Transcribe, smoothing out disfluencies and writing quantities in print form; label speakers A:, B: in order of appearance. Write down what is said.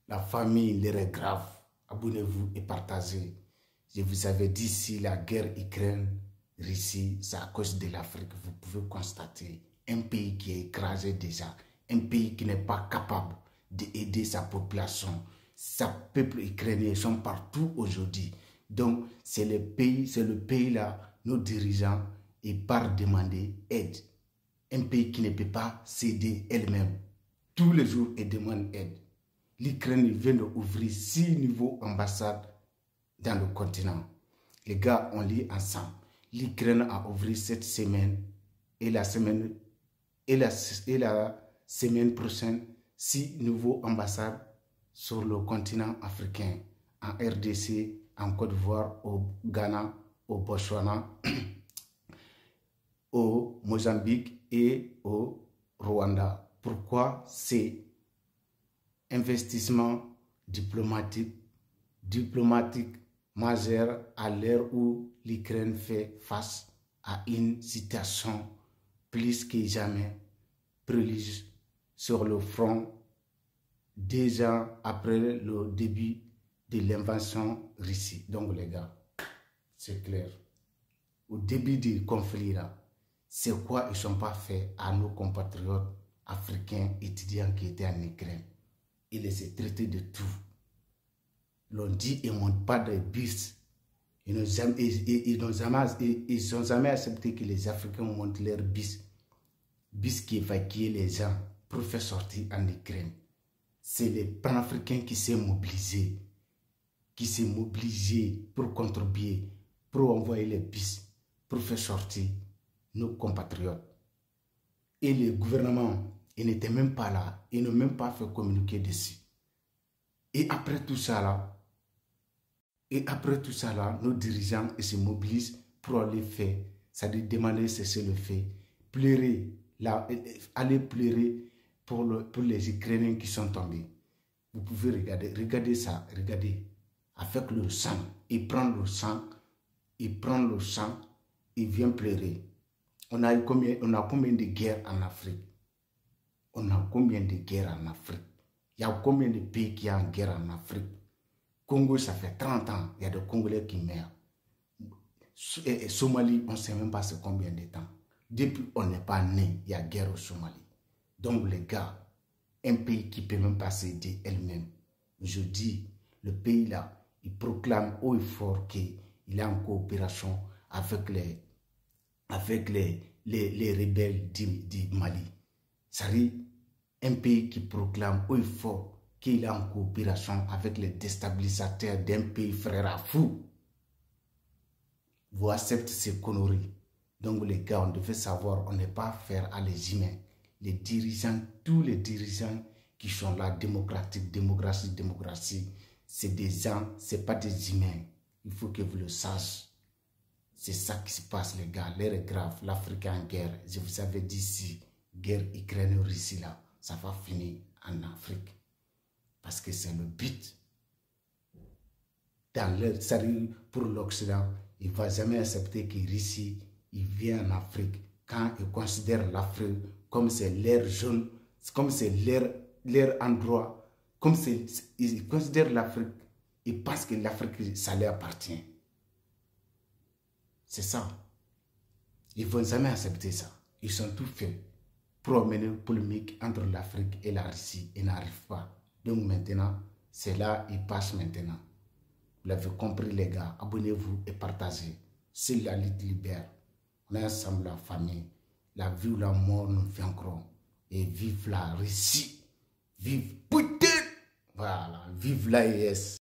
A: La famille, l'heure est grave. Abonnez-vous et partagez. Je vous avais dit, si la guerre Ukraine-Russie, c'est à cause de l'Afrique. Vous pouvez constater un pays qui est écrasé déjà, un pays qui n'est pas capable d'aider sa population. Sa peuple ukrainien sont partout aujourd'hui. Donc, c'est le pays là, nos dirigeants, ils partent demander aide. Un pays qui ne peut pas s'aider elle-même. Tous les jours, ils demandent aide. L'Ukraine vient d'ouvrir 6 nouveaux ambassades dans le continent. Les gars, on lit ensemble. L'Ukraine a ouvert cette semaine et la semaine prochaine 6 nouveaux ambassades sur le continent africain, en RDC, en Côte d'Ivoire, au Ghana, au Botswana, au Mozambique et au Rwanda. Pourquoi ces investissements diplomatiques majeurs à l'heure où l'Ukraine fait face à une situation plus que jamais prélige sur le front déjà après le début de l'invasion russe. Donc les gars, c'est clair. Au début du conflit là, c'est quoi ils ne sont pas faits à nos compatriotes africains étudiants qui étaient en Ukraine. Ils les ont traités de tout. L'on dit ils ne montent pas de bus. Ils n'ont jamais accepté que les Africains montent leur bus qui évacue les gens pour faire sortir en Ukraine. C'est les panafricains qui s'est mobilisés pour contribuer, pour envoyer les bus, pour faire sortir nos compatriotes. Et le gouvernement, il n'était même pas là, ils n'ont même pas fait communiquer dessus. Et après tout ça là, nos dirigeants ils se mobilisent pour aller faire, c'est-à-dire demander cesser le fait, pleurer, aller pleurer pour les Ukrainiens qui sont tombés. Vous pouvez regardez ça, regardez, avec le sang, il prend le sang, il vient pleurer. On a combien de guerres en Afrique? On a combien de guerres en Afrique? Il y a combien de pays qui sont en guerre en Afrique? Congo, ça fait 30 ans, il y a des Congolais qui meurent. Somalie, on ne sait même pas c'est combien de temps. Depuis on n'est pas né, il y a guerre au Somalie. Donc les gars, un pays qui ne peut même pas s'aider elle-même. Je dis, le pays là, il proclame haut et fort qu'il est en coopération avec les rebelles du Mali. C'est-à-dire, un pays qui proclame haut et fort qu'il est en coopération avec les déstabilisateurs d'un pays frère à fou. Vous acceptez ces conneries. Donc les gars, on devait savoir, on n'est pas affaire à les humains. Les dirigeants, tous les dirigeants qui sont là, démocratie, c'est des gens, c'est pas des humains. Il faut que vous le sachiez. C'est ça qui se passe les gars, l'heure est grave, l'Afrique est en guerre. Je vous avais dit si, guerre Ukraine-Russie là, ça va finir en Afrique. Parce que c'est le but. Pour l'Occident, il ne va jamais accepter que Russie vienne en Afrique. Quand ils considèrent l'Afrique comme c'est leur zone, comme c'est leur endroit, comme ils considèrent l'Afrique, ils pensent que l'Afrique, ça leur appartient. C'est ça. Ils ne vont jamais accepter ça. Ils sont tout faits pour mener une polémique entre l'Afrique et la Russie. Ils n'arrivent pas. Donc maintenant, c'est là ils passent maintenant. Vous l'avez compris les gars. Abonnez-vous et partagez. C'est la lutte libère. On est ensemble la famille. La vie ou la mort nous vaincront. Et vive la Russie. Vive Poutine. Voilà. Vive l'AES.